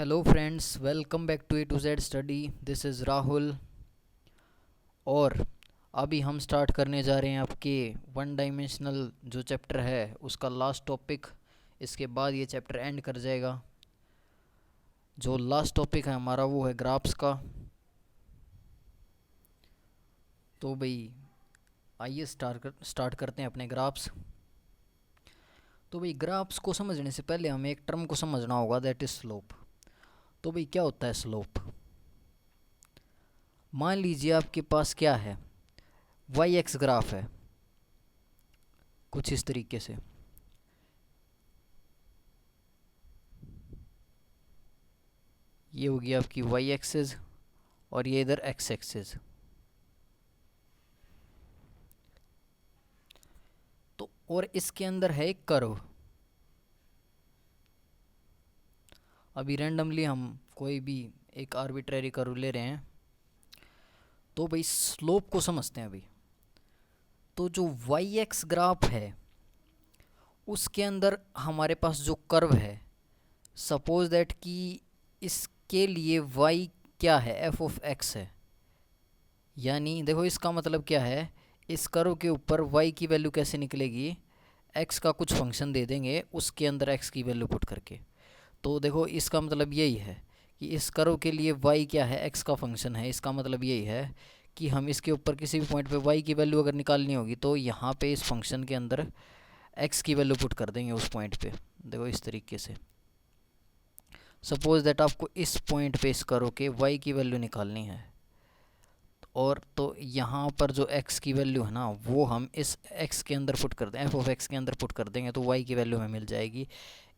Hello friends, welcome back to A to Z study. This is Rahul. और अभी हम start करने जा रहे हैं आपके वन डायमेंशनल जो चैप्टर है उसका लास्ट टॉपिक। इसके बाद ये चैप्टर एंड कर जाएगा। जो लास्ट टॉपिक है हमारा वो है ग्राफ्स का। तो भाई आइए स्टार्ट करते हैं अपने ग्राफ्स। तो भाई ग्राफ्स को समझने से पहले हमें एक टर्म को समझना होगा, दैट इज़ स्लोप। तो भाई क्या होता है स्लोप? मान लीजिए आपके पास क्या है, वाई एक्स ग्राफ है कुछ इस तरीके से। ये होगी आपकी वाई एक्सिस और ये इधर एक्स एक्सिस। तो और इसके अंदर है एक कर्व। अभी रैंडमली हम कोई भी एक आर्बिट्रेरी कर्व ले रहे हैं। तो भाई स्लोप को समझते हैं अभी। तो जो वाई एक्स ग्राफ है उसके अंदर हमारे पास जो कर्व है, सपोज दैट कि इसके लिए y क्या है, एफ ऑफ एक्स है। यानी देखो इसका मतलब क्या है, इस कर्व के ऊपर y की वैल्यू कैसे निकलेगी, x का कुछ फंक्शन दे देंगे उसके अंदर x की वैल्यू पुट करके। तो देखो इसका मतलब यही है कि इस कर्व के लिए y क्या है, x का फंक्शन है। इसका मतलब यही है कि हम इसके ऊपर किसी भी पॉइंट पे y की वैल्यू अगर निकालनी होगी तो यहाँ पे इस फंक्शन के अंदर x की वैल्यू पुट कर देंगे उस पॉइंट पे। देखो इस तरीके से। सपोज दैट आपको इस पॉइंट पे इस कर्व के y की वैल्यू निकालनी है, और तो यहाँ पर जो x की वैल्यू है ना वो हम इस x के अंदर पुट कर दें, एफ ऑफ एक्स के अंदर पुट कर देंगे तो y की वैल्यू हमें मिल जाएगी।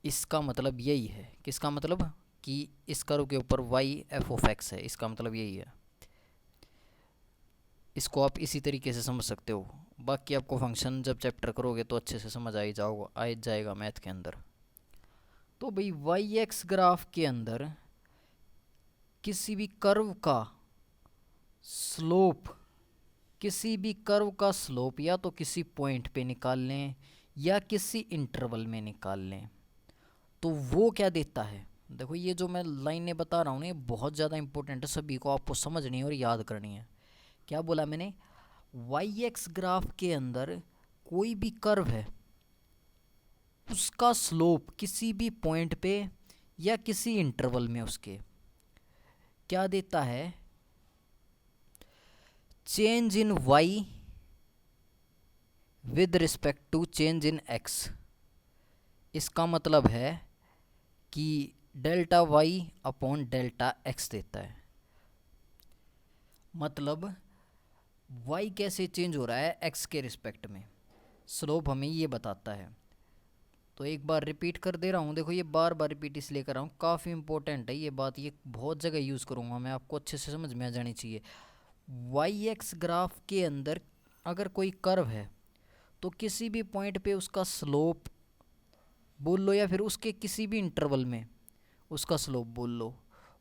इसका मतलब यही है, किसका मतलब कि इस कर्व के ऊपर y एफ ऑफ एक्स है, इसका मतलब यही है। इसको आप इसी तरीके से समझ सकते हो। बाकी आपको फंक्शन जब चैप्टर करोगे तो अच्छे से समझ आ जाएगा मैथ के अंदर। तो भाई वाई एक्स ग्राफ के अंदर किसी भी कर्व का स्लोप, किसी भी कर्व का स्लोप या तो किसी पॉइंट पे निकाल लें या किसी इंटरवल में निकाल लें, तो वो क्या देता है। देखो ये जो मैं लाइनें बता रहा हूँ ना ये बहुत ज़्यादा इंपॉर्टेंट है, सभी को आपको समझनी है और याद करनी है। क्या बोला मैंने, वाई एक्स ग्राफ के अंदर कोई भी कर्व है उसका स्लोप किसी भी पॉइंट पे या किसी इंटरवल में उसके क्या देता है, change in Y with respect to change in X. इसका मतलब है कि delta Y upon delta X देता है। मतलब वाई कैसे चेंज हो रहा है एक्स के रिस्पेक्ट में, स्लोप हमें ये बताता है। तो एक बार रिपीट कर दे रहा हूँ। देखो ये बार बार रिपीट इसलिए कर रहा हूँ, काफ़ी इंपॉर्टेंट है ये बात, ये बहुत जगह यूज़ करूँगा मैं, आपको अच्छे से समझ में आ जानी चाहिए। वाई एक्स ग्राफ के अंदर अगर कोई कर्व है तो किसी भी पॉइंट पे उसका स्लोप बोल लो या फिर उसके किसी भी इंटरवल में उसका स्लोप बोल लो,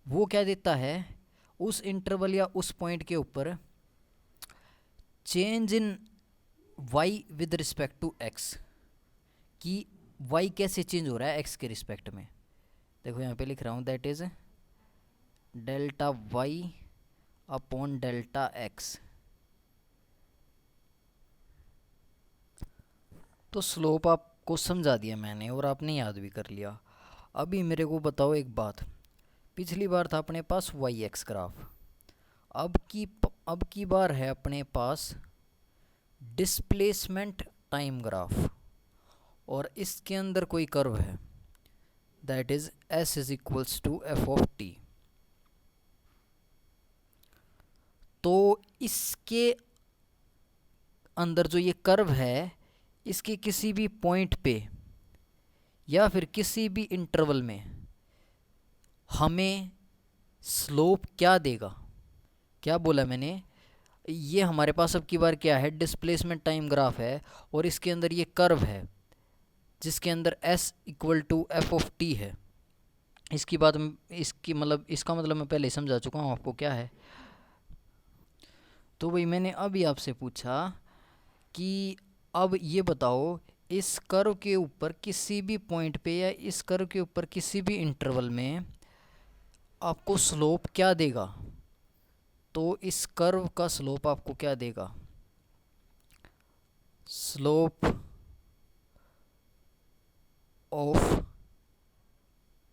वो क्या देता है, उस इंटरवल या उस पॉइंट के ऊपर change in Y with respect to X, कि वाई कैसे चेंज हो रहा है एक्स के रिस्पेक्ट में। देखो यहाँ पे लिख रहा हूँ, that is delta Y upon delta X. तो स्लोप आपको समझा दिया मैंने और आपने याद भी कर लिया। अभी मेरे को बताओ एक बात, पिछली बार था अपने पास वाई एक्स ग्राफ, अब की बार है अपने पास डिस्प्लेसमेंट टाइम ग्राफ, और इसके अंदर कोई कर्व है that is S is equals to F of T. तो इसके अंदर जो ये कर्व है इसके किसी भी पॉइंट पे या फिर किसी भी इंटरवल में हमें स्लोप क्या देगा। क्या बोला मैंने, ये हमारे पास अब की बार क्या है, डिस्प्लेसमेंट टाइम ग्राफ है, और इसके अंदर ये कर्व है जिसके अंदर s equal to F of T है। इसकी बात इसका मतलब मैं पहले समझा चुका हूँ आपको क्या है। तो भाई मैंने अभी आपसे पूछा कि अब ये बताओ इस कर्व के ऊपर किसी भी पॉइंट पे या इस कर्व के ऊपर किसी भी इंटरवल में आपको स्लोप क्या देगा, तो इस कर्व का स्लोप आपको क्या देगा, slope of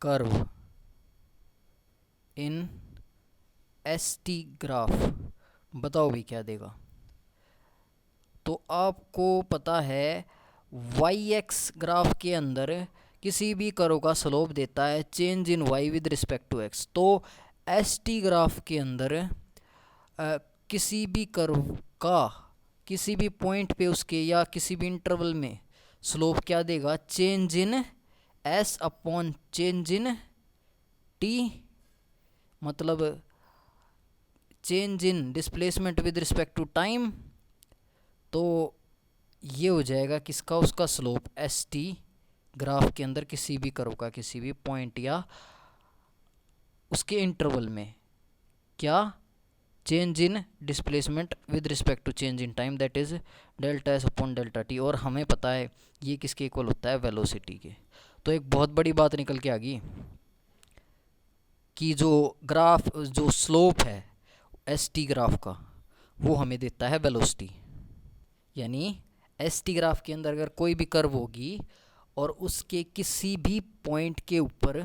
curve in ST graph, बताओ भी क्या देगा। तो आपको पता है वाई एक्स ग्राफ के अंदर किसी भी कर्व का स्लोप देता है change in Y with respect to X. तो एस टी ग्राफ के अंदर किसी भी कर्व का किसी भी पॉइंट पे उसके या किसी भी इंटरवल में स्लोप क्या देगा, change in S upon change in T, मतलब change in displacement with respect to time. तो ये हो जाएगा किसका, उसका स्लोप एस टी ग्राफ के अंदर किसी भी कर्व का किसी भी पॉइंट या उसके इंटरवल में क्या, change in displacement with respect to change in time, that is delta S upon delta T. और हमें पता है ये किसके इक्वल होता है, वेलोसिटी के। तो एक बहुत बड़ी बात निकल के आ गई कि जो ग्राफ जो स्लोप है एस टी ग्राफ का वो हमें देता है वेलोसिटी। यानी एस टी ग्राफ के अंदर अगर कोई भी कर्व होगी और उसके किसी भी पॉइंट के ऊपर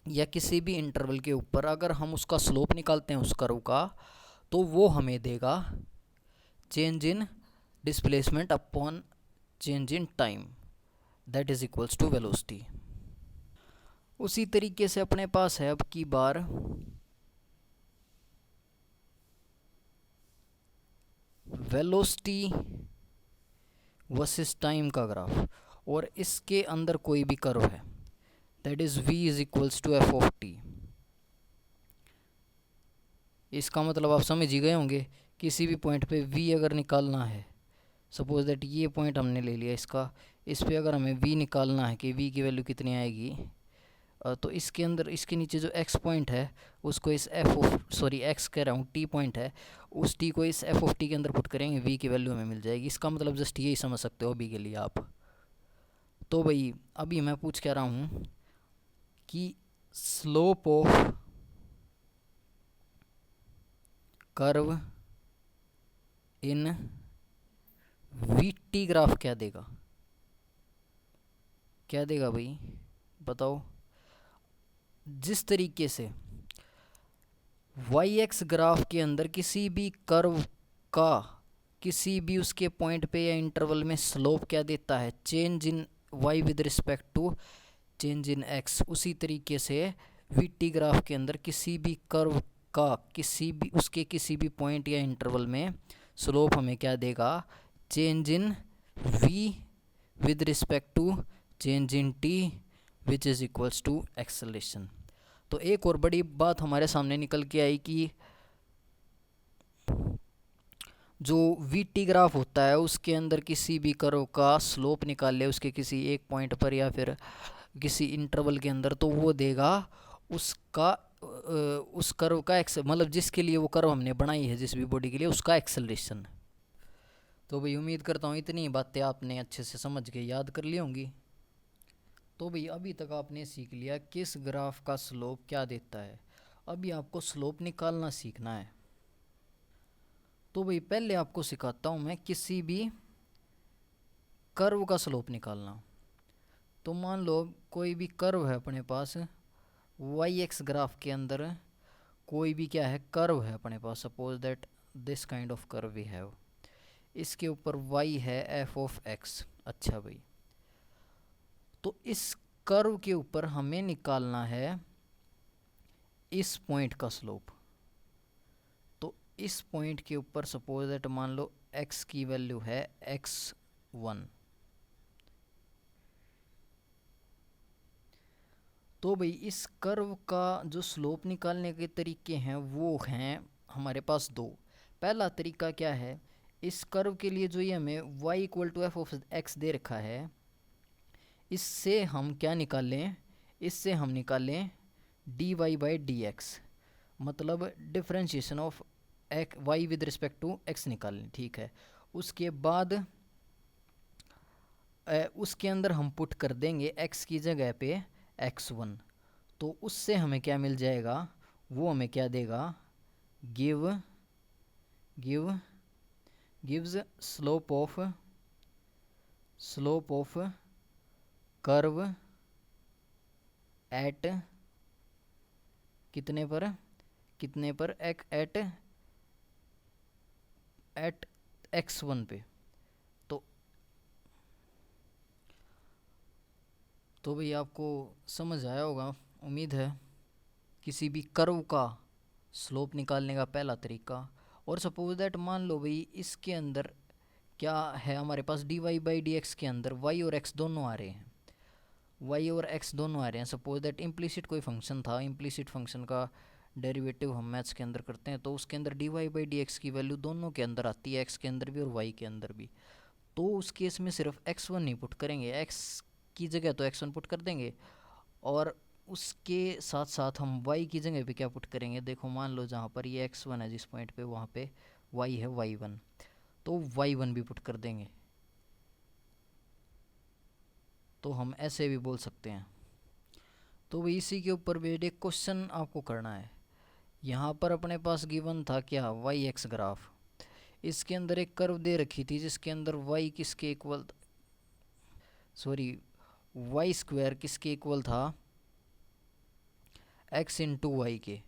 या किसी भी इंटरवल के ऊपर अगर हम उसका स्लोप निकालते हैं उस कर्व का, तो वो हमें देगा change in displacement upon change in time, that is equals to velocity. उसी तरीके से अपने पास है अब की बार वेलोसिटी वर्सेस टाइम का ग्राफ, और इसके अंदर कोई भी कर्व है, that is v is equals to F of T. इसका मतलब आप समझ ही गए होंगे, किसी भी पॉइंट पे v अगर निकालना है, सपोज दैट ये पॉइंट हमने ले लिया इसका, इस पे अगर हमें v निकालना है कि v की वैल्यू कितनी आएगी, तो इसके अंदर इसके नीचे जो x पॉइंट है उसको इस x कह रहा हूँ t पॉइंट है, उस t को इस f ऑफ t के अंदर पुट करेंगे, v की वैल्यू हमें मिल जाएगी। इसका मतलब जस्ट यही समझ सकते हो अभी के लिए आप। तो भाई अभी मैं पूछ कह रहा हूँ कि slope of curve in we T graph क्या देगा, क्या देगा भाई बताओ। जिस तरीके से वाई एक्स ग्राफ के अंदर किसी भी कर्व का किसी भी उसके पॉइंट पे या इंटरवल में स्लोप क्या देता है, change in Y with respect to change in X, उसी तरीके से वी टी ग्राफ के अंदर किसी भी कर्व का किसी भी पॉइंट या इंटरवल में स्लोप हमें क्या देगा, change in V with respect to change in T which is equals to acceleration. तो एक और बड़ी बात हमारे सामने निकल के आई कि जो वी टी ग्राफ होता है उसके अंदर किसी भी कर्व का स्लोप निकाल ले उसके किसी एक पॉइंट पर या फिर किसी इंटरवल के अंदर, तो वो देगा उसका उस कर्व का मतलब जिसके लिए वो कर्व हमने बनाई है जिस भी बॉडी के लिए उसका एक्सेलरेशन। तो भाई उम्मीद करता हूँ इतनी बातें आपने अच्छे से समझ के याद कर ली होंगी। तो भाई अभी तक आपने सीख लिया किस ग्राफ का स्लोप क्या देता है, अभी आपको स्लोप निकालना सीखना है। तो भाई पहले आपको सिखाता हूँ मैं किसी भी कर्व का स्लोप निकालना। तो मान लो कोई भी कर्व है अपने पास वाई एक्स ग्राफ के अंदर, कोई भी क्या है कर्व है अपने पास, suppose that this kind of curve we have, इसके ऊपर y है एफ ऑफ एक्स। अच्छा भाई, तो इस कर्व के ऊपर हमें निकालना है इस पॉइंट का स्लोप। तो इस पॉइंट के ऊपर सपोज दैट मान लो x की वैल्यू है x1। तो भाई इस कर्व का जो स्लोप निकालने के तरीके हैं वो हैं हमारे पास दो। पहला तरीका क्या है, इस कर्व के लिए जो ये हमें y equal to F of x दे रखा है, इससे हम क्या निकालें, इससे हम निकालें dy बाई डी एक्स, मतलब differentiation of y with respect to x निकालें। ठीक है, उसके बाद उसके अंदर हम पुट कर देंगे x की जगह पे x1। तो उससे हमें क्या मिल जाएगा, वो हमें क्या देगा, give gives slope of curve at कितने पर एट x1 पे। तो भाई आपको समझ आया होगा, उम्मीद है। किसी भी कर्व का स्लोप निकालने का पहला तरीका। और सपोज दैट मान लो भाई इसके अंदर क्या है, हमारे पास dy बाई डी के अंदर y और x दोनों आ रहे हैं। सपोज दैट इम्प्लिसिट कोई फंक्शन था, इम्प्लिसिट फंक्शन का डेरिवेटिव हम मैथ्स के अंदर करते हैं, तो उसके अंदर dy बाई डी की वैल्यू दोनों के अंदर आती है, x के अंदर भी और y के अंदर भी। तो उस केस में सिर्फ x1 नहीं पुट करेंगे, x की जगह तो x1 पुट कर देंगे, और उसके साथ साथ हम y की जगह पे क्या पुट करेंगे। देखो मान लो जहाँ पर ये x1 है जिस पॉइंट पे, वहाँ पे y है y1, तो y1 भी पुट कर देंगे। तो हम ऐसे भी बोल सकते हैं। तो वही इसी के ऊपर भी एक क्वेश्चन आपको करना है। यहाँ पर अपने पास गिवन था क्या, वाई एक्स ग्राफ। इसके अंदर एक कर्व दे रखी थी जिसके अंदर y किसके इक्वल, सॉरी वाई स्क्वायर किसके इक्वल था, x इंटू वाई के।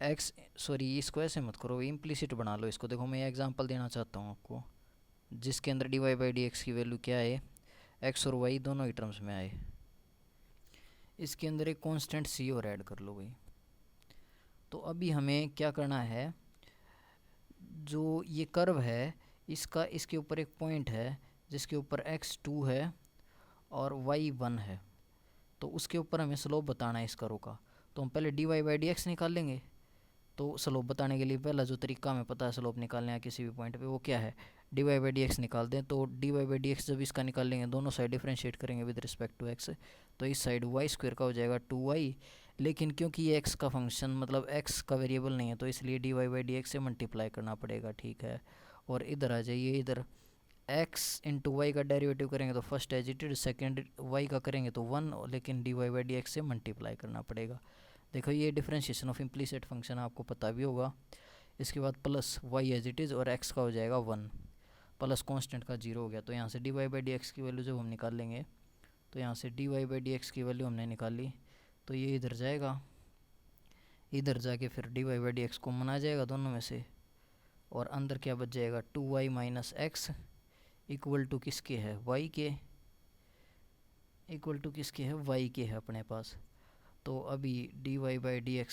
x, सॉरी इसको ऐसे मत करो, इम्प्लिसिट बना लो इसको। देखो मैं एग्जांपल देना चाहता हूँ आपको, जिसके अंदर dy बाई डी की वैल्यू क्या है, x और y दोनों ही टर्म्स में आए। इसके अंदर एक कांस्टेंट c और ऐड कर लो भाई। तो अभी हमें क्या करना है, जो ये कर्व है इसके ऊपर एक पॉइंट है जिसके ऊपर x2 है और y1 है, तो उसके ऊपर हमें स्लोप बताना है इस कर्व का। तो हम पहले dy बाई डी नहीं निकाल लेंगे। तो स्लोप बताने के लिए पहला जो तरीका हमें पता है स्लोप निकालने का किसी भी पॉइंट पे, वो क्या है, dy बाई डी निकाल दें। तो dy बाई डी जब इसका निकालेंगे, दोनों साइड डिफरेंशिएट करेंगे विद रिस्पेक्ट टू x, तो इस साइड y स्क्वायर का हो जाएगा 2y, लेकिन क्योंकि ये x का फंक्शन मतलब x का वेरिएबल नहीं है, तो इसलिए dy बाई डी से मल्टीप्लाई करना पड़ेगा, ठीक है। और इधर आ जाइए, इधर x इंटू वाई का डेरिवेटिव करेंगे तो first as it is, second y का करेंगे तो 1, लेकिन dy बाई डी से मल्टीप्लाई करना पड़ेगा। देखो ये डिफरेंशिएशन ऑफ इम्प्लिसिट फंक्शन आपको पता भी होगा। इसके बाद plus y as it is और x का हो जाएगा 1, प्लस कांस्टेंट का 0 हो गया। तो यहाँ से dy बाई डी की वैल्यू जब हम निकाल लेंगे, तो यहाँ से dy बाई डी की वैल्यू हमने निकाली, तो ये इधर जाएगा, इधर जाके फिर dy बाई डी कॉमन आ जाएगा दोनों में से, और अंदर क्या बच जाएगा, 2y minus x equal to किसके है, y के, इक्वल टू किसके है, y के है अपने पास। तो अभी dy बाई डी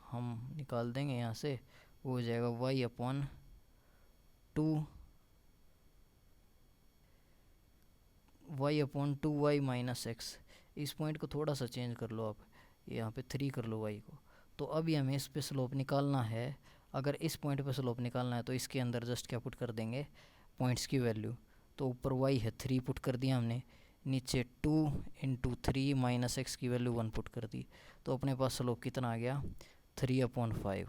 हम निकाल देंगे यहाँ से, वो हो जाएगा y upon 2y minus x. इस पॉइंट को थोड़ा सा चेंज कर लो आप, यहाँ पे 3 कर लो y को। तो अभी हमें इस पे स्लोप निकालना है। अगर इस पॉइंट पे स्लोप निकालना है तो इसके अंदर जस्ट क्या पुट कर देंगे, पॉइंट्स की वैल्यू। तो ऊपर y है 3 पुट कर दिया हमने, नीचे 2 इंटू 3 माइनस एक्स की वैल्यू 1 पुट कर दी। तो अपने पास स्लोप कितना आ गया, 3/5।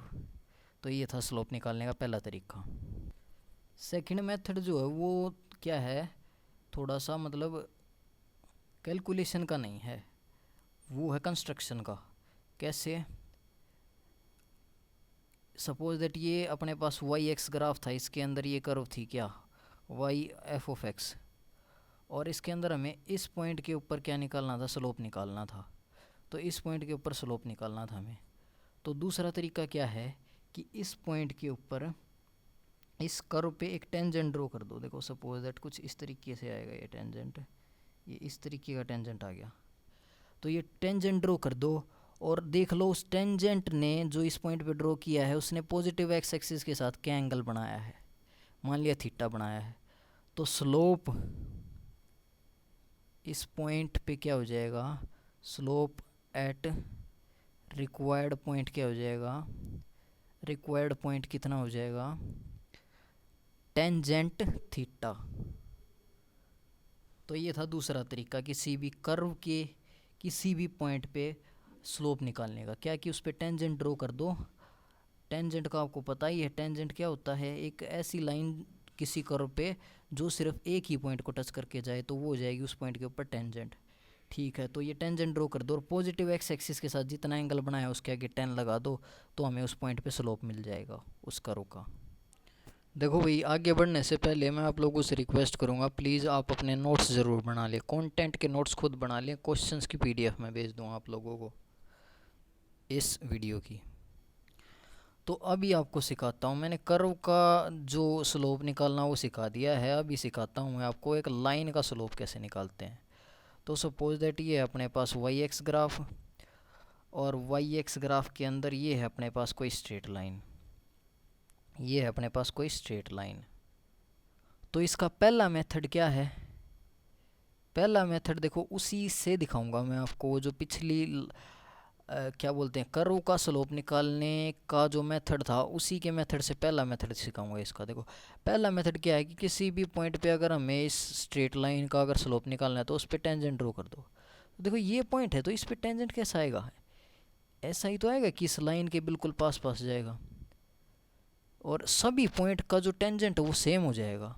तो ये था स्लोप निकालने का पहला तरीका। सेकंड मेथड जो है वो क्या है, थोड़ा सा मतलब कैलकुलेशन का नहीं है, वो है कंस्ट्रक्शन का। कैसे, सपोज दैट ये अपने पास वाई एक्स ग्राफ था, इसके अंदर ये कर्व थी क्या, वाई एफ ऑफ एक्स, और इसके अंदर हमें इस पॉइंट के ऊपर क्या निकालना था, स्लोप निकालना था। तो इस पॉइंट के ऊपर स्लोप निकालना था हमें। तो दूसरा तरीका क्या है कि इस पॉइंट के ऊपर इस कर्व पे एक टेंजेंट ड्रॉ कर दो। देखो सपोज दैट कुछ इस तरीके से आएगा ये टेंजेंट, ये इस तरीके का टेंजेंट आ गया। तो ये टेंजेंट ड्रॉ कर दो और देख लो उस टेंजेंट ने जो इस पॉइंट पे ड्रॉ किया है उसने पॉजिटिव एक्स एक्सिस के साथ क्या एंगल बनाया है, मान लिया थीटा बनाया है। तो स्लोप इस पॉइंट पे क्या हो जाएगा, स्लोप एट रिक्वायर्ड पॉइंट क्या हो जाएगा, रिक्वायर्ड पॉइंट कितना हो जाएगा, टेंजेंट थीटा। तो ये था दूसरा तरीका किसी भी कर्व के किसी भी पॉइंट पे स्लोप निकालने का, क्या कि उस पर टेंजेंट ड्रॉ कर दो। टेंजेंट का आपको पता ही है, टेंजेंट क्या होता है, एक ऐसी लाइन किसी कर्व पे जो सिर्फ एक ही पॉइंट को टच करके जाए, तो वो हो जाएगी उस पॉइंट के ऊपर टेंजेंट, ठीक है, तो ये टेंजेंट ड्रॉ कर दो और पॉजिटिव एक्स एक्सिस के साथ जितना एंगल बनाया उसके आगे 10 लगा दो, तो हमें उस पॉइंट पे स्लोप मिल जाएगा उस कर्व का। देखो भाई, आगे बढ़ने से पहले मैं आप लोगों से रिक्वेस्ट करूंगा, प्लीज़ आप अपने नोट्स ज़रूर बना लें, कंटेंट के नोट्स खुद बना लें, क्वेश्चंस की पीडीएफ मैं भेज दूँ आप लोगों को इस वीडियो की। तो अभी आपको सिखाता हूँ, मैंने कर्व का जो स्लोप निकालना वो सिखा दिया है, अभी सिखाता हूँ मैं आपको एक लाइन का स्लोप कैसे निकालते हैं। तो सपोज दैट ये है अपने पास वाई एक्स ग्राफ, और वाई एक्स ग्राफ के अंदर ये है अपने पास कोई स्ट्रेट लाइन, ये है अपने पास कोई स्ट्रेट लाइन। तो इसका पहला मेथड क्या है, पहला मेथड देखो उसी से दिखाऊंगा मैं आपको, जो पिछली क्या बोलते हैं कर्व का स्लोप निकालने का जो मेथड था उसी के मेथड से पहला मेथड सिखाऊंगा इसका। देखो पहला मेथड क्या है कि किसी भी पॉइंट पे अगर हमें इस स्ट्रेट लाइन का अगर स्लोप निकालना है तो उस पर टेंजेंट ड्रॉ कर दो। तो देखो ये पॉइंट है तो इस पर टेंजेंट कैसा आएगा, ऐसा ही तो आएगा कि इस लाइन के बिल्कुल पास पास जाएगा, और सभी पॉइंट का जो टेंजेंट है वो सेम हो जाएगा।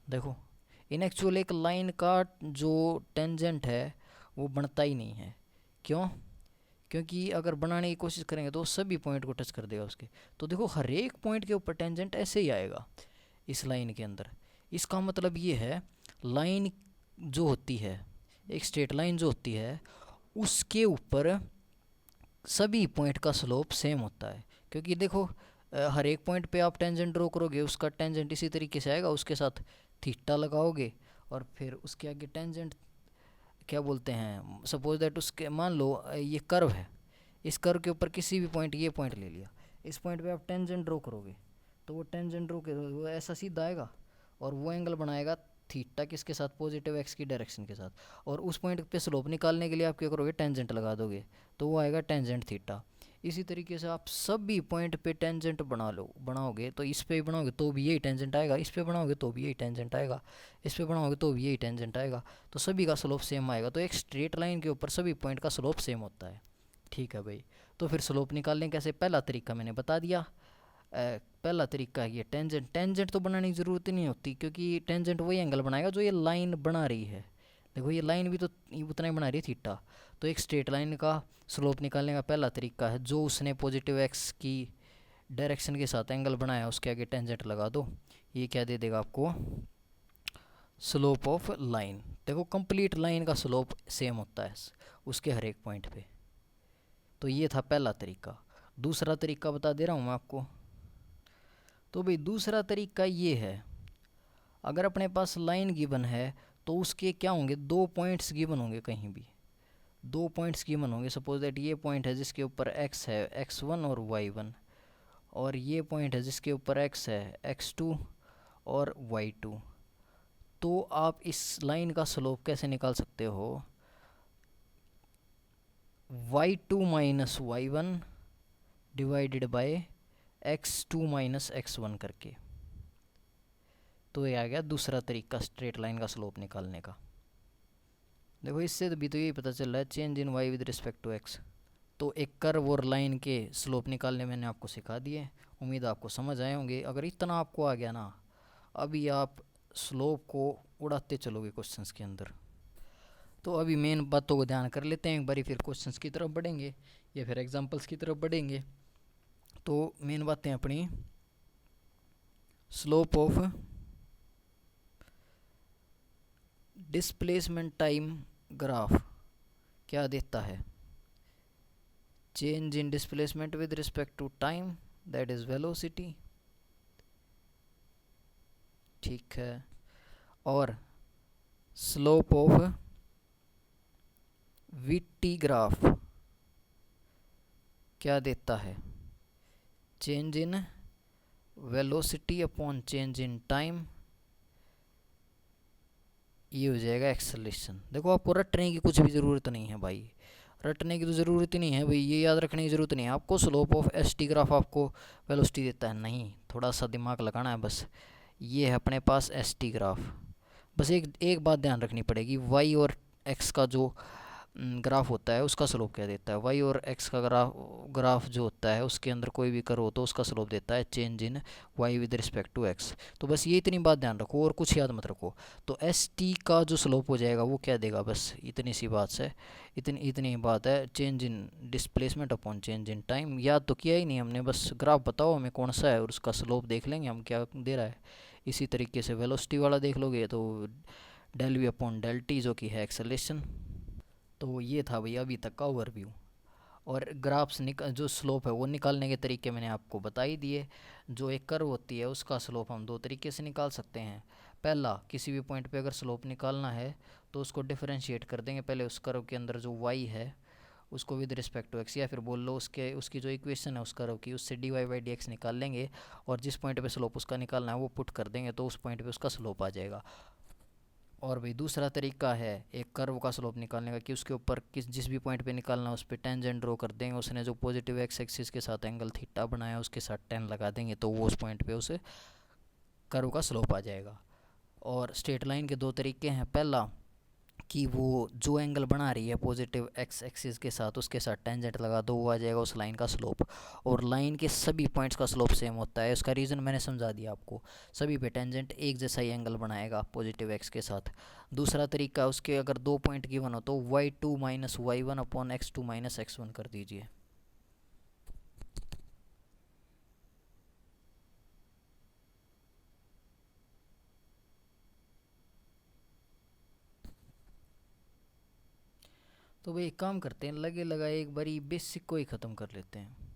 देखो इन एक्चुअल एक लाइन का जो टेंजेंट है वो बनता ही नहीं है, क्यों, क्योंकि अगर बनाने की कोशिश करेंगे तो सभी पॉइंट को टच कर देगा उसके। तो देखो हर एक पॉइंट के ऊपर टेंजेंट ऐसे ही आएगा इस लाइन के अंदर। इसका मतलब ये है लाइन जो होती है, एक स्ट्रेट लाइन जो होती है उसके ऊपर सभी पॉइंट का स्लोप सेम होता है, क्योंकि देखो हर एक पॉइंट पे आप टेंजेंट ड्रॉ करोगे उसका टेंजेंट इसी तरीके से आएगा, उसके साथ थीटा लगाओगे और फिर उसके आगे टेंजेंट क्या बोलते हैं, सपोज दैट उसके मान लो ये कर्व है, इस कर्व के ऊपर किसी भी पॉइंट, ये पॉइंट ले लिया, इस पॉइंट पे आप टेंजेंट ड्रॉ करोगे तो वो टेंजेंट ड्रॉ करोगे वो ऐसा सीधा आएगा और वो एंगल बनाएगा थीटा किसके साथ, पॉजिटिव एक्स की डायरेक्शन के साथ, और उस पॉइंट पे स्लोप निकालने के लिए आप क्या करोगे, टेंजेंट लगा दोगे तो वो आएगा टेंजेंट थीटा। इसी तरीके से आप सभी पॉइंट पे टेंजेंट बनाओगे तो इस पे बनाओगे तो भी यही टेंजेंट आएगा, इस पे बनाओगे तो भी यही टेंजेंट आएगा, इस पे बनाओगे तो भी यही टेंजेंट आएगा, तो सभी का स्लोप सेम आएगा। तो एक स्ट्रेट लाइन के ऊपर सभी पॉइंट का स्लोप सेम होता है। ठीक है भाई, तो फिर स्लोप निकालने कैसे, पहला तरीका मैंने बता दिया, पहला तरीका है ये टेंजेंट। टेंजेंट तो बनाने की ज़रूरत ही नहीं होती, क्योंकि टेंजेंट वही एंगल बनाएगा जो ये लाइन बना रही है। देखो ये लाइन भी तो उतना ही बना रही है थीटा। तो एक स्ट्रेट लाइन का स्लोप निकालने का पहला तरीका है, जो उसने पॉजिटिव एक्स की डायरेक्शन के साथ एंगल बनाया उसके आगे टेंजेंट लगा दो, ये क्या दे देगा आपको, स्लोप ऑफ लाइन। देखो कंप्लीट लाइन का स्लोप सेम होता है उसके हर एक पॉइंट पे। तो ये था पहला तरीका। दूसरा तरीका बता दे रहा हूँ मैं आपको। तो भाई दूसरा तरीका ये है, अगर अपने पास लाइन गिवन है तो उसके क्या होंगे, दो पॉइंट्स गिवन होंगे, कहीं भी दो पॉइंट्स गिवन होंगे। सपोज दैट ये पॉइंट है जिसके ऊपर x है x1 और y1, और ये पॉइंट है जिसके ऊपर x है x2 और y2। तो आप इस लाइन का स्लोप कैसे निकाल सकते हो, y2 minus y1 divided by x2 minus x1 करके। तो ये आ गया दूसरा तरीका स्ट्रेट लाइन का स्लोप निकालने का। देखो इससे भी तो यही पता चल रहा है change in y with respect to x। तो एक कर्व और लाइन के स्लोप निकालने मैंने आपको सिखा दिए, उम्मीद आपको समझ आए होंगे। अगर इतना आपको आ गया ना, अभी आप स्लोप को उड़ाते चलोगे क्वेश्चंस के अंदर। तो अभी मेन बातों को ध्यान कर लेते हैं एक बारी, फिर क्वेश्चंस की तरफ बढ़ेंगे या फिर एग्जांपल्स की तरफ बढ़ेंगे। तो मेन बातें अपनी, slope of displacement time graph क्या देता है, change in displacement with respect to time, that is velocity. ठीक है, और स्लोप ऑफ वीटी ग्राफ क्या देता है, change in velocity upon change in time, ये हो जाएगा एक्सेलरेशन। देखो आपको रटने की कुछ भी ज़रूरत नहीं है भाई, रटने की तो ज़रूरत ही नहीं है भाई, ये याद रखने की ज़रूरत नहीं है आपको। Slope of S T graph आपको वेलोसिटी देता है, नहीं, थोड़ा सा दिमाग लगाना है बस। ये है अपने पास एस टी ग्राफ। बस एक बात ध्यान रखनी पड़ेगी, वाई और एक्स का जो ग्राफ होता है उसका स्लोप क्या देता है। वाई और एक्स का ग्राफ जो होता है उसके अंदर कोई भी कर्व हो तो उसका स्लोप देता है change in Y with respect to X. तो बस ये इतनी बात ध्यान रखो और कुछ याद मत रखो। तो एस टी का जो स्लोप हो जाएगा वो क्या देगा, बस इतनी सी बात से इतनी इतनी बात है, change in displacement upon change in time. याद तो किया ही नहीं हमने, बस ग्राफ बताओ हमें कौन सा है और उसका स्लोप देख लेंगे हम क्या दे रहा है। इसी तरीके से वेलोसिटी वाला देख लोगे तो del V upon del T जो कि है एक्सेलेरेशन। तो ये था भैया अभी तक का ओवरव्यू। और ग्राफ्स जो स्लोप है वो निकालने के तरीके मैंने आपको बता ही दिए। जो एक कर्व होती है उसका स्लोप हम दो तरीके से निकाल सकते हैं। पहला, किसी भी पॉइंट पे अगर स्लोप निकालना है तो उसको डिफरेंशिएट कर देंगे पहले उस कर्व के अंदर जो y है उसको विद रिस्पेक्ट टू एक्स, या फिर बोल लो उसकी जो इक्वेशन है उस कर्व की उससे D Y by D X निकाल लेंगे और जिस पॉइंट पे स्लोप उसका निकालना है वो पुट कर देंगे तो उस पॉइंट पे उसका स्लोप आ जाएगा। और भाई दूसरा तरीका है एक कर्व का स्लोप निकालने का कि उसके ऊपर जिस भी पॉइंट पे निकालना है उस पर टेंजेंट ड्रॉ कर देंगे, उसने जो पॉजिटिव एक्स एक्सिस के साथ एंगल थीटा बनाया उसके साथ टेन लगा देंगे तो वो उस पॉइंट पे उसे कर्व का स्लोप आ जाएगा। और स्ट्रेट लाइन के दो तरीके हैं, पहला कि वो जो एंगल बना रही है पॉजिटिव एक्स एक्सिस के साथ उसके साथ टेंजेंट लगा दो वो आ जाएगा उस लाइन का स्लोप। और लाइन के सभी पॉइंट्स का स्लोप सेम होता है, उसका रीज़न मैंने समझा दिया आपको, सभी पे टेंजेंट एक जैसा ही एंगल बनाएगा पॉजिटिव एक्स के साथ। दूसरा तरीका, उसके अगर दो पॉइंट गिवन हो तो y2 minus y1 upon x2 minus x1 कर दीजिए। तो भाई एक काम करते हैं, लगे लगाए एक बारी बेसिक को ही ख़त्म कर लेते हैं।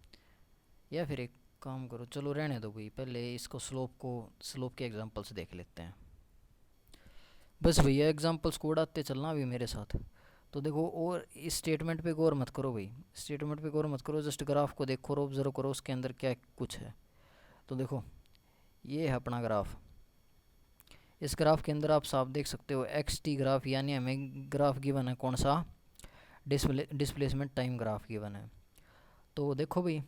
या फिर एक काम करो, चलो रहने दो भाई, पहले इसको स्लोप के एग्जांपल्स देख लेते हैं। बस भैया एग्जांपल्स को उड़ाते चलना अभी मेरे साथ। तो देखो, और इस स्टेटमेंट पे गौर मत करो भाई, स्टेटमेंट पे गौर मत करो, जस्ट ग्राफ को देखो और ऑब्जर्व करो उसके अंदर क्या कुछ है। तो देखो ये है अपना ग्राफ। इस ग्राफ के अंदर आप साफ देख सकते हो एक्स टी ग्राफ, यानी हमें ग्राफ गिवन है कौन सा, डिस्प्लेसमेंट टाइम ग्राफ गिवन है। तो देखो भाई,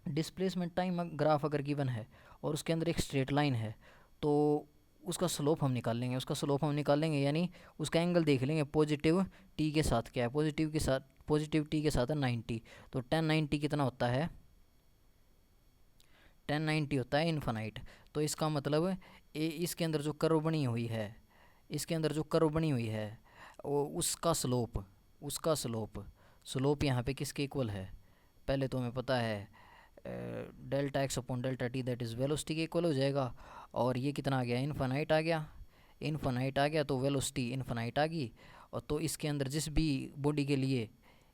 डिस्प्लेसमेंट टाइम ग्राफ अगर गिवन है और उसके अंदर एक स्ट्रेट लाइन है तो उसका स्लोप हम निकाल लेंगे, यानी उसका एंगल देख लेंगे पॉजिटिव टी के साथ। क्या है पॉजिटिव टी के साथ है 90। तो 1090 कितना होता है, 1090 होता है इन्फानाइट। तो इसका मतलब इसके अंदर जो कर्व बनी हुई है, वो उसका स्लोप यहाँ पे किसके इक्वल है, पहले तो हमें पता है delta x upon delta T that is velocity के इक्वल हो जाएगा। और ये कितना आ गया, इन्फानाइट आ गया, तो वेलोसिटी इन्फानाइट आ गई। और तो इसके अंदर जिस भी बॉडी के लिए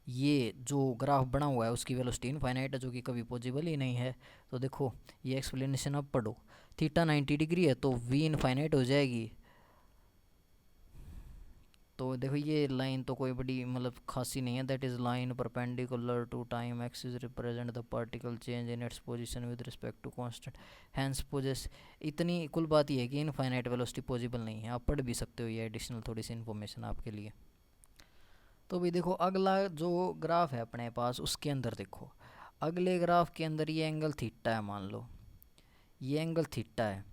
ये जो ग्राफ बना हुआ है उसकी वेलोसिटी इनफाइनाइट है, जो कि कभी पॉसिबल ही नहीं है। तो देखो ये एक्सप्लेनेशन अब पढ़ो, थीटा 90 डिग्री है तो वी इनफाइनाइट हो जाएगी। तो देखो ये लाइन तो कोई बड़ी मतलब खासी नहीं है, that is line perpendicular to time axis represent the particle change in its position with respect to constant hence poses. इतनी कुल बात ये है कि इनफाइनाइट वेलोसिटी पॉसिबल नहीं है, आप पढ़ भी सकते हो, ये एडिशनल थोड़ी सी इन्फॉर्मेशन आपके लिए। तो भाई देखो अगला जो ग्राफ है अपने पास उसके अंदर देखो, अगले ग्राफ के अंदर ये एंगल थीटा है, मान लो ये एंगल थीटा है।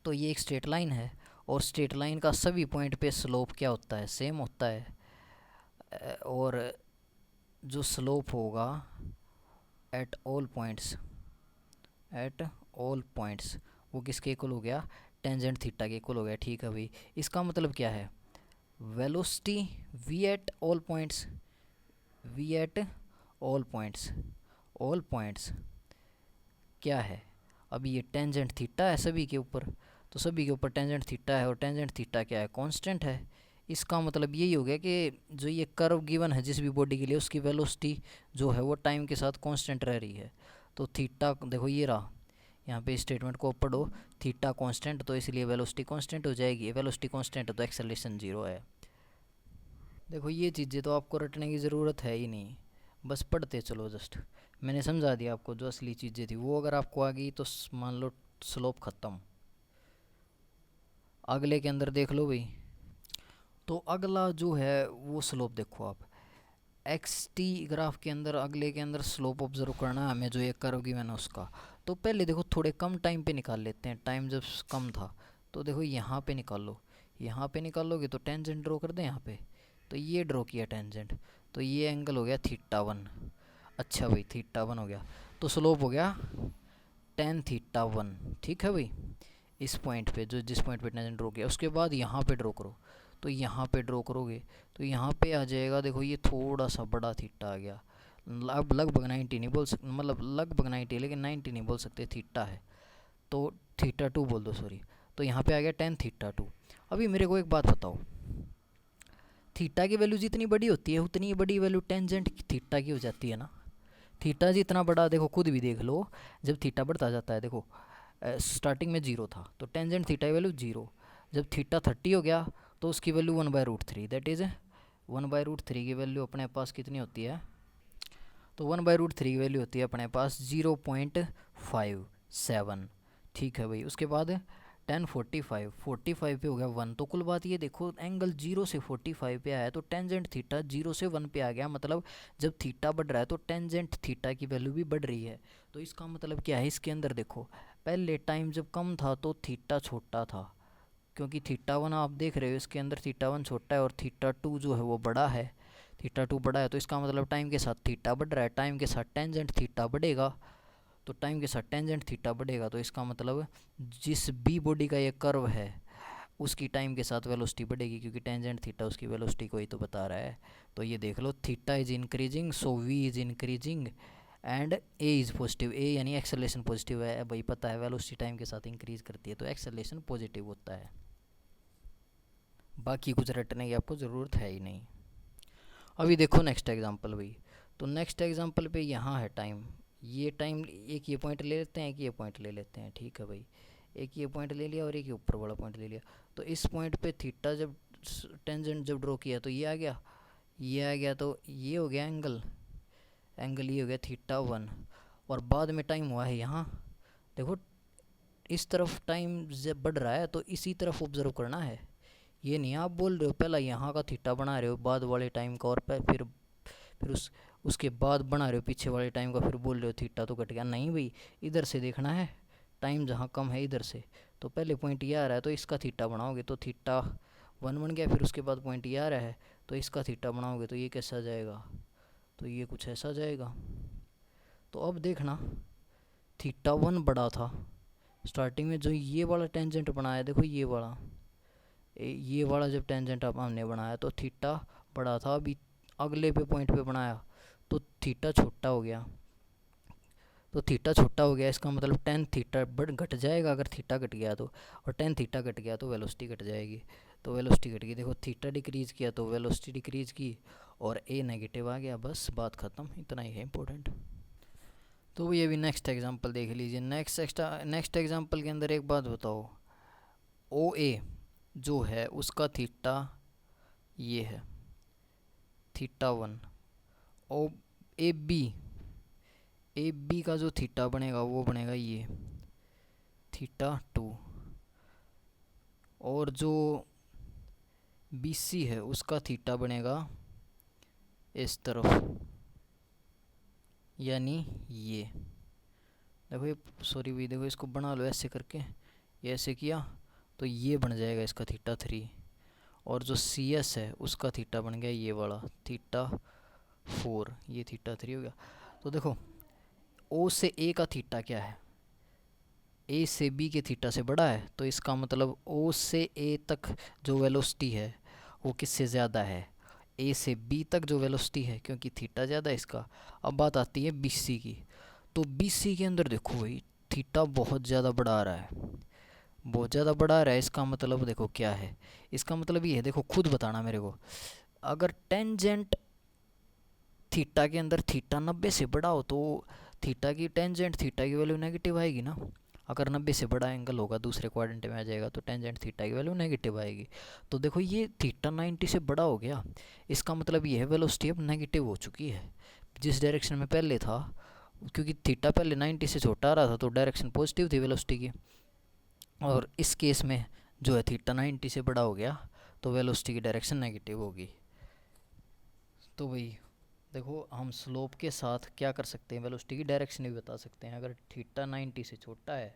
तो ये एक स्ट्रेट लाइन है और स्ट्रेट लाइन का सभी पॉइंट पे स्लोप क्या होता है, सेम होता है। और जो स्लोप होगा एट ऑल पॉइंट्स वो किसके इक्वल हो गया, टेंजेंट थीटा के इक्वल हो गया। ठीक है भाई, इसका मतलब क्या है, velocity v at all points क्या है, अभी ये टेंजेंट थीटा है सभी के ऊपर, तो सभी के ऊपर टेंजेंट थीटा है और टेंजेंट थीटा क्या है, कांस्टेंट है। इसका मतलब यही हो गया कि जो ये कर्व गिवन है जिस भी बॉडी के लिए उसकी वेलोसिटी जो है वो टाइम के साथ कांस्टेंट रह रही है। तो थीटा देखो ये रहा, यहाँ पे स्टेटमेंट को पढ़ो, थीटा कांस्टेंट तो इसलिए वेलोसिटी कांस्टेंट हो जाएगी, वेलोसिटी कांस्टेंट है तो एक्सेलरेशन 0 है। देखो ये चीज़ें तो आपको रटने की ज़रूरत है ही नहीं, बस पढ़ते चलो, जस्ट मैंने समझा दिया आपको जो असली चीज़ें थी वो अगर आपको आ गई तो मान लो स्लोप ख़त्म। अगले के अंदर देख लो भाई, तो अगला जो है वो स्लोप देखो आप, एक्स टी ग्राफ के अंदर अगले के अंदर स्लोप ऑब्जर्व करना है हमें, जो ये कर्व गिवन है उसका। तो पहले देखो थोड़े कम टाइम पे निकाल लेते हैं, टाइम जब कम था। तो देखो यहाँ पे निकालोगे तो टेंजेंट ड्रॉ कर दें यहाँ पे, तो ये ड्रॉ किया टेंजेंट, तो ये एंगल हो गया θ1। अच्छा भाई θ1 हो गया, तो स्लोप हो गया tan θ1। ठीक है भाई, इस पॉइंट पे जो जिस पॉइंट पे टेंजेंट ड्रॉ किया, उसके बाद यहाँ पे ड्रॉ करो, तो यहाँ पे ड्रॉ करोगे तो यहाँ पे आ जाएगा, देखो ये थोड़ा सा बड़ा थीटा आ गया। अब लगभग 90 नहीं बोल सकते, मतलब लगभग 90, लेकिन 90 नहीं बोल सकते, थीटा है तो θ2 बोल दो, सॉरी। तो यहाँ पे आ गया tan θ2। अभी मेरे को एक बात बताओ, थीटा की वैल्यू जितनी बड़ी होती है उतनी बड़ी वैल्यू टेंजेंट थीटा की हो जाती है ना। थीटा जितना बड़ा, देखो खुद भी देख लो, जब थीटा बढ़ता जाता है, देखो स्टार्टिंग में 0 था तो टेंजेंट थीटा की वैल्यू 0। जब थीटा 30 हो गया तो उसकी वैल्यू 1/√3, दैट इज़ 1/√3 की वैल्यू अपने पास कितनी होती है, तो 1/√3 की वैल्यू होती है अपने पास 0.57। ठीक है भाई, उसके बाद 10 45 पे हो गया 1। तो कुल बात ये देखो, एंगल 0 से 45 पे आया तो टेंजेंट थीटा 0 से 1 पे आ गया, मतलब जब थीटा बढ़ रहा है तो टेंजेंट थीटा की वैल्यू भी बढ़ रही है। तो इसका मतलब क्या है, इसके अंदर देखो पहले टाइम जब कम था तो थीटा छोटा था, क्योंकि θ1 आप देख रहे हो इसके अंदर θ1 छोटा है और θ2 जो है वो बड़ा है, θ2 बड़ा है, तो इसका मतलब टाइम के साथ थीटा बढ़ रहा है, टाइम के साथ टेंजेंट थीटा बढ़ेगा, तो टाइम के साथ टेंजेंट थीटा बढ़ेगा, तो इसका मतलब जिस बी बॉडी का ये कर्व है उसकी टाइम के साथ वेलोसिटी बढ़ेगी, क्योंकि टेंजेंट थीटा उसकी वेलोसिटी को ही तो बता रहा है। तो ये देख लो, theta is increasing so v is increasing and a is positive. A यानी एक्सेलरेशन पॉजिटिव है, भाई पता है वेलोसिटी टाइम के साथ इंक्रीज करती है तो एक्सेलरेशन पॉजिटिव होता है। बाकी कुछ रटने की आपको ज़रूरत है ही नहीं। अभी देखो नेक्स्ट एग्जांपल भाई, तो नेक्स्ट एग्जांपल पे यहाँ है टाइम, ये टाइम एक ये पॉइंट ले लेते हैं, एक ये पॉइंट ले लेते हैं। ठीक है भाई, एक ये पॉइंट ले लिया और एक ये ऊपर वाला पॉइंट ले लिया। तो इस पॉइंट पे थीटा जब टेंजेंट जब ड्रॉ किया तो ये आ गया, ये आ गया, तो ये हो गया एंगल, एंगल ये हो गया θ1। और बाद में टाइम हुआ है यहाँ, देखो इस तरफ टाइम जब बढ़ रहा है तो इसी तरफ ऑब्जर्व करना है, ये नहीं आप बोल रहे हो पहला यहाँ का थीटा बना रहे हो बाद वाले टाइम का, और फिर उसके बाद बना रहे हो पीछे वाले टाइम का, फिर बोल रहे हो थीटा तो कट गया। नहीं भाई, इधर से देखना है, टाइम जहाँ कम है इधर से, तो पहले पॉइंट ये आ रहा है तो इसका थीटा बनाओगे तो θ1 बन गया, फिर उसके बाद पॉइंट ये आ रहा है तो इसका थीटा बनाओगे तो ये कैसा जाएगा, तो ये कुछ ऐसा जाएगा। तो अब देखना, θ1 बड़ा था स्टार्टिंग में, जो ये वाला टेंजेंट बनाया देखो, ये वाला जब टेंजेंट अब हमने बनाया तो थीटा बड़ा था, अभी अगले पे पॉइंट पे बनाया तो थीटा छोटा हो गया, तो थीटा छोटा हो गया, इसका मतलब टेन थीटा बढ़ घट जाएगा अगर थीटा घट गया तो, और टेन थीटा घट गया तो वेलोसिटी घट जाएगी। तो वेलोसिटी घट गई, देखो थीटा डिक्रीज़ किया तो वेलोसिटी डिक्रीज़ की और ए नेगेटिव आ गया, बस बात ख़त्म, इतना ही है इंपॉर्टेंट। तो ये भी नेक्स्ट एग्जांपल देख लीजिए। नेक्स्ट एग्जांपल के अंदर एक बात बताओ, ओ ए जो है उसका थीटा ये है θ1, ओ ए बी का जो थीटा बनेगा वो बनेगा ये θ2, और जो बी सी है उसका थीटा बनेगा इस तरफ, यानी ये देखो, ये सॉरी भाई, देखो इसको बना लो ऐसे करके, ये ऐसे किया तो ये बन जाएगा इसका θ3, और जो सी एस है उसका थीटा बन गया ये वाला θ4, ये θ3 हो गया। तो देखो ओ से ए का थीटा क्या है, ए से बी के थीटा से बड़ा है, तो इसका मतलब ओ से ए तक जो वेलोसिटी है वो किससे ज़्यादा है, ए से बी तक जो वेलोसिटी है, क्योंकि थीटा ज़्यादा है इसका। अब बात आती है बी सी की, तो बी सी के अंदर देखो भाई थीटा बहुत ज़्यादा बढ़ा रहा है, बहुत ज़्यादा बढ़ा रहा है, इसका मतलब देखो क्या है, इसका मतलब ये है, देखो खुद बताना मेरे को, अगर टेंजेंट थीटा के अंदर थीटा 90 से बड़ा हो तो थीटा की टेंजेंट थीटा की वैल्यू नेगेटिव आएगी ना, अगर 90 से बड़ा एंगल होगा दूसरे क्वाड्रेंट में आ जाएगा तो टेंजेंट थीटा की वैल्यू नेगेटिव आएगी। तो देखो ये थीटा 90 से बड़ा हो गया, इसका मतलब ये है वेलोसिटी अब नेगेटिव हो चुकी है जिस डायरेक्शन में पहले था, क्योंकि थीटा पहले 90 से छोटा आ रहा था तो डायरेक्शन पॉजिटिव थी वेलोसिटी की, और इस केस में जो है थीटा 90 से बड़ा हो गया तो वेलोसिटी की डायरेक्शन नेगेटिव होगी। तो भाई देखो हम स्लोप के साथ क्या कर सकते हैं, वेलोसिटी की डायरेक्शन भी बता सकते हैं। अगर थीटा 90 से छोटा है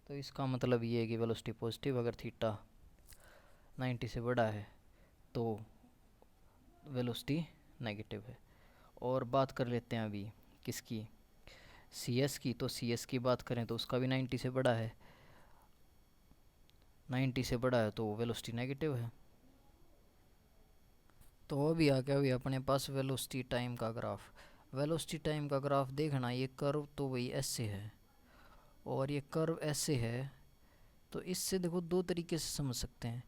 तो इसका मतलब ये है कि वेलोसिटी पॉजिटिव, अगर थीटा 90 से बड़ा है तो वेलोसिटी नेगेटिव है। और बात कर लेते हैं अभी किसकी, सी एस की। तो सी एस की बात करें तो उसका भी 90 से बड़ा है, 90 से बड़ा है तो वेलोसिटी नेगेटिव है। तो अभी आ गया अभी अपने पास वेलोसिटी टाइम का ग्राफ। वेलोसिटी टाइम का ग्राफ देखना, ये कर्व तो वही ऐसे है और ये कर्व ऐसे है। तो इससे देखो दो तरीके से समझ सकते हैं।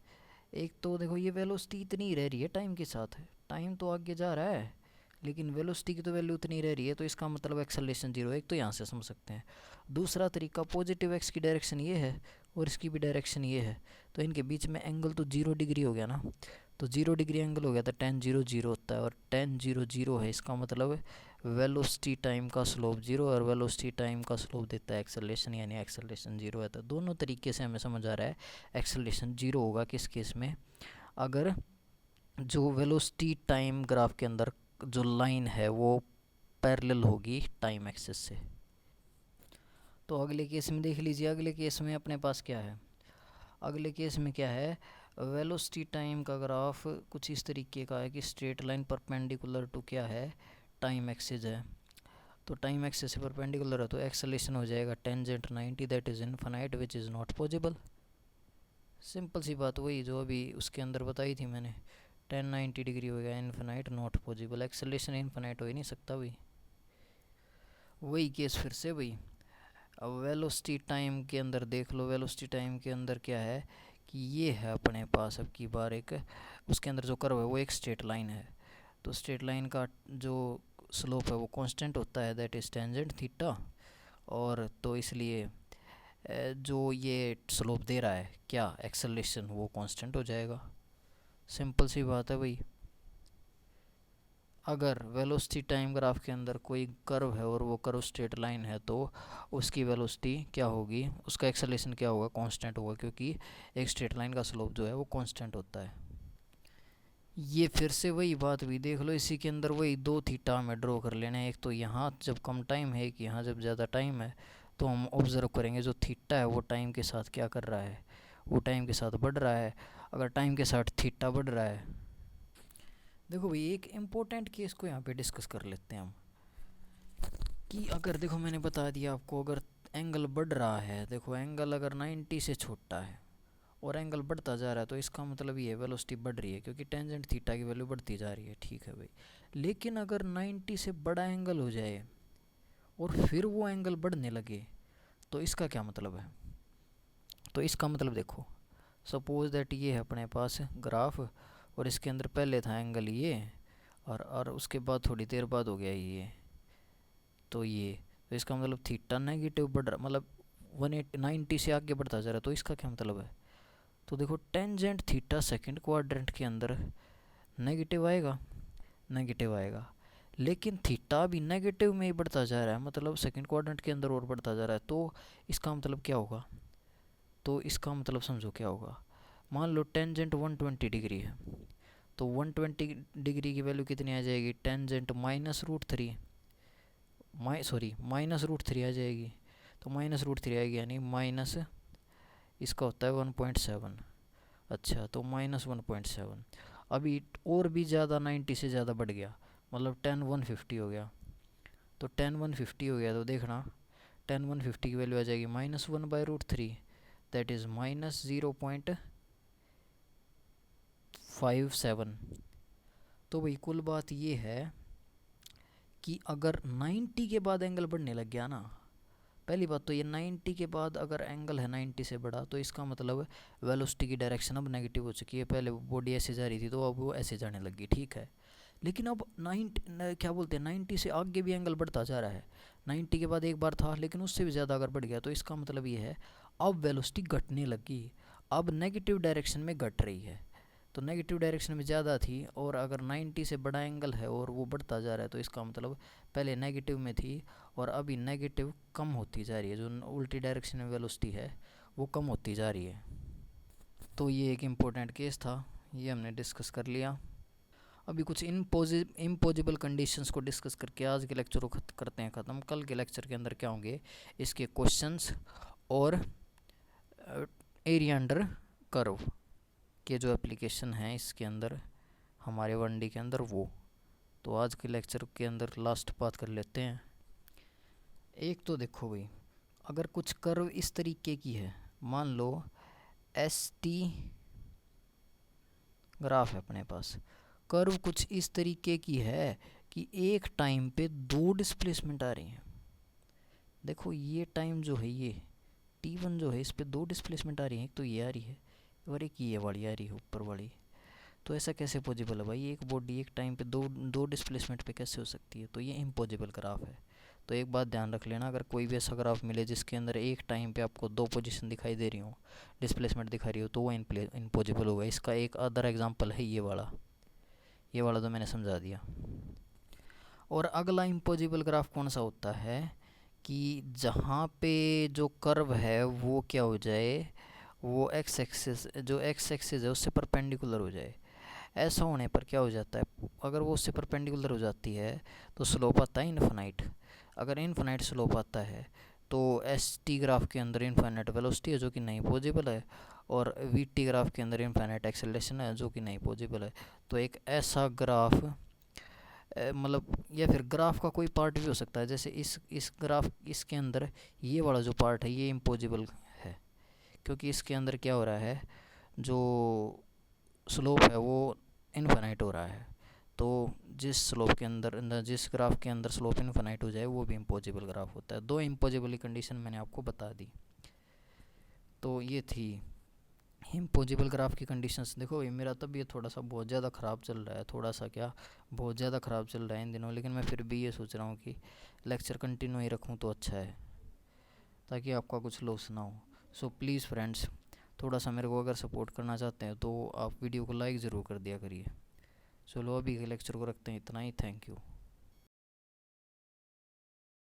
एक तो देखो ये वेलोसिटी इतनी रह रही है टाइम के साथ, टाइम तो आगे जा रहा है लेकिन वेलोसिटी की तो वैल्यू उतनी रह रही है, तो इसका मतलब एक्सेलरेशन जीरो है। एक तो यहाँ से समझ सकते हैं। दूसरा तरीका, पॉजिटिव एक्स की डायरेक्शन ये है और इसकी भी डायरेक्शन ये है, तो इनके बीच में एंगल तो 0 डिग्री हो गया ना। तो 0 डिग्री एंगल हो गया तो tan 0 0 होता है, और tan 0 0 है, इसका मतलब वेलोसिटी टाइम का स्लोप जीरो, और वेलोसिटी टाइम का स्लोप देता है एक्सेलरेशन, यानी एक्सेलरेशन जीरो है। तो दोनों तरीके से हमें समझ आ रहा है एक्सेलरेशन जीरो होगा किस केस में, अगर जो वेलोसिटी टाइम ग्राफ के अंदर जो लाइन है वो पैरेलल होगी टाइम एक्सिस से। तो अगले केस में देख लीजिए, अगले केस में अपने पास क्या है। अगले केस में क्या है, वेलोसिटी टाइम का ग्राफ कुछ इस तरीके का है कि स्ट्रेट लाइन परपेंडिकुलर टू क्या है, टाइम एक्सिस है। तो टाइम एक्सिस से परपेंडिकुलर है तो एक्सेलरेशन हो जाएगा tangent 90 that is infinite which is not possible. Simple सी बात वही जो अभी उसके अंदर बताई थी मैंने, 1090 डिग्री हो गया infinite not possible, acceleration infinite हो ही नहीं सकता भाई। वही केस फिर से भाई, अब वेलोसिटी टाइम के अंदर देख लो, वेलोसिटी टाइम के अंदर क्या है कि ये है अपने पास अब की बार एक, उसके अंदर जो कर्व है वो एक स्ट्रेट लाइन है। तो स्ट्रेट लाइन का जो स्लोप है वो कांस्टेंट होता है, दैट इज टेंजेंट थीटा। और तो इसलिए जो ये स्लोप दे रहा है क्या, एक्सेलरेशन, वो कांस्टेंट हो जाएगा। सिंपल सी बात है भाई। अगर वेलोसिटी टाइम ग्राफ के अंदर कोई कर्व है और वो कर्व स्ट्रेट लाइन है तो उसकी वेलोसिटी क्या होगी, उसका एक्सेलरेशन क्या होगा, कांस्टेंट होगा, क्योंकि एक स्ट्रेट लाइन का स्लोप जो है वो कांस्टेंट होता है। ये फिर से वही बात भी देख लो, इसी के अंदर वही दो थीटा हमें ड्रॉ कर लेना है। एक तो यहाँ जब कम टाइम है, एक यहाँ जब ज़्यादा टाइम है, तो हम ऑब्ज़र्व करेंगे जो थीटा है वो टाइम के साथ क्या कर रहा है, वो टाइम के साथ बढ़ रहा है। अगर टाइम के साथ थीटा बढ़ रहा है, देखो भाई एक इम्पोर्टेंट केस को यहाँ पे डिस्कस कर लेते हैं हम, कि अगर देखो मैंने बता दिया आपको, अगर एंगल बढ़ रहा है, देखो एंगल अगर 90 से छोटा है और एंगल बढ़ता जा रहा है तो इसका मतलब ये वेलोसिटी बढ़ रही है, क्योंकि टेंजेंट थीटा की वैल्यू बढ़ती जा रही है, ठीक है भाई। लेकिन अगर 90 से बड़ा एंगल हो जाए और फिर वो एंगल बढ़ने लगे तो इसका क्या मतलब है। तो इसका मतलब देखो, सपोज दैट ये है अपने पास ग्राफ और इसके अंदर पहले था एंगल ये, और उसके बाद थोड़ी देर बाद हो गया ये, तो ये, तो इसका मतलब थीटा नेगेटिव बढ़ रहा, मतलब 180 से आगे बढ़ता जा रहा है, तो इसका क्या मतलब है। तो देखो टेंजेंट थीटा सेकंड क्वाड्रेंट के अंदर नेगेटिव आएगा, नेगेटिव आएगा, लेकिन थीटा भी नेगेटिव में ही बढ़ता जा रहा है, मतलब सेकंड क्वाड्रेंट के अंदर और बढ़ता जा रहा है। तो इसका मतलब क्या होगा, तो इसका मतलब समझो क्या होगा। मान लो टेंजेंट 120 डिग्री है, तो 120 डिग्री की वैल्यू कितनी आ जाएगी, टेंजेंट -√3, -√3 आ जाएगी। तो -√3 आएगी यानी माइनस, इसका होता है 1.7। अच्छा, तो -1.7, अभी और भी ज़्यादा 90 से ज़्यादा बढ़ गया, मतलब 10 150 हो गया। तो 10 150 हो गया तो देखना 10 150 की वैल्यू आ जाएगी -1/√3, दैट इज़ -0.57। तो भाई कुल बात ये है कि अगर 90 के बाद एंगल बढ़ने लग गया ना, पहली बात तो ये 90 के बाद अगर एंगल है 90 से बड़ा, तो इसका मतलब वेलोसिटी की डायरेक्शन अब नेगेटिव हो चुकी है। पहले बॉडी ऐसे जा रही थी तो अब वो ऐसे जाने लगी, ठीक है। लेकिन अब 90 क्या बोलते हैं, 90 से आगे भी एंगल बढ़ता जा रहा है। 90 के बाद एक बार था लेकिन उससे भी ज़्यादा अगर बढ़ गया तो इसका मतलब ये है अब वेलोसिटी घटने लगी, अब नेगेटिव डायरेक्शन में घट रही है। तो नेगेटिव डायरेक्शन में ज़्यादा थी और अगर 90 से बड़ा एंगल है और वो बढ़ता जा रहा है, तो इसका मतलब पहले नेगेटिव में थी और अभी नेगेटिव कम होती जा रही है, जो उल्टी डायरेक्शन में वेलोसिटी है वो कम होती जा रही है। तो ये एक इम्पोर्टेंट केस था, ये हमने डिस्कस कर लिया। अभी कुछ इम्पॉसिबल कंडीशंस को डिस्कस करके आज के लेक्चर को करते हैं ख़त्म। कल के लेक्चर के अंदर क्या होंगे, इसके क्वेश्चंस और एरिया अंडर कर्व के जो एप्लीकेशन हैं इसके अंदर हमारे 1D के अंदर वो। तो आज के लेक्चर के अंदर लास्ट बात कर लेते हैं। एक तो देखो भाई, अगर कुछ कर्व इस तरीके की है, मान लो एस टी ग्राफ है अपने पास, कर्व कुछ इस तरीके की है कि एक टाइम पे दो डिस्प्लेसमेंट आ रही हैं। देखो ये टाइम जो है, ये t1 जो है, इस पे दो डिस्प्लेसमेंट आ रही है, एक तो ये आ रही है और एक ये वाली आ रही है ऊपर वाली। तो ऐसा कैसे पॉसिबल है भाई, एक बॉडी एक टाइम पे दो दो डिस्प्लेसमेंट पे कैसे हो सकती है? तो ये इम्पॉसिबल ग्राफ है। तो एक बात ध्यान रख लेना, अगर कोई भी ऐसा ग्राफ मिले जिसके अंदर एक टाइम पे आपको दो पोजीशन दिखाई दे रही हो, डिस्प्लेसमेंट दिखा रही हो, तो वो इम्पॉसिबल होगा। इसका एक अदर एग्जांपल है ये वाला तो मैंने समझा दिया। और अगला इम्पॉसिबल ग्राफ कौन सा होता है कि जहाँ पे जो कर्व है वो क्या हो जाए, वो एक्स एक्सिस है उससे परपेंडिकुलर हो जाए। ऐसा होने पर क्या हो जाता है, अगर वो उससे परपेंडिकुलर हो जाती है तो स्लोप आता है इन्फिनाइट। अगर इन्फिनाइट स्लोप आता है तो एस टी ग्राफ के अंदर इन्फिनाइट वेलोसिटी है जो कि नहीं पॉसिबल है, और वी टी ग्राफ के अंदर इन्फिनाइट एक्सेलरेशन है जो कि नहीं पॉसिबल है। तो एक ऐसा ग्राफ मतलब, या फिर ग्राफ का कोई पार्ट भी हो सकता है, जैसे इस ग्राफ इसके अंदर ये वाला जो पार्ट है ये इम्पॉसिबल है, क्योंकि इसके अंदर क्या हो रहा है, जो स्लोप है वो इनफाइनाइट हो रहा है। तो जिस ग्राफ के अंदर स्लोप इनफाइनाइट हो जाए वो भी इम्पॉसिबल ग्राफ होता है। दो इम्पॉसिबल कंडीशन मैंने आपको बता दी। तो ये थी इम्पॉसिबल ग्राफ की कंडीशंस। देखो ये मेरा तबीयत थोड़ा सा बहुत ज़्यादा ख़राब चल रहा है, थोड़ा सा क्या बहुत ज़्यादा ख़राब चल रहा है इन दिनों, लेकिन मैं फिर भी ये सोच रहा हूँ कि लेक्चर कंटिन्यू ही रखूँ तो अच्छा है, ताकि आपका कुछ लॉस ना हो। सो प्लीज़ फ्रेंड्स, थोड़ा सा मेरे को अगर सपोर्ट करना चाहते हैं तो आप वीडियो को लाइक ज़रूर कर दिया करिए। चलो अभी के लेक्चर को रखते हैं इतना ही। Thank you.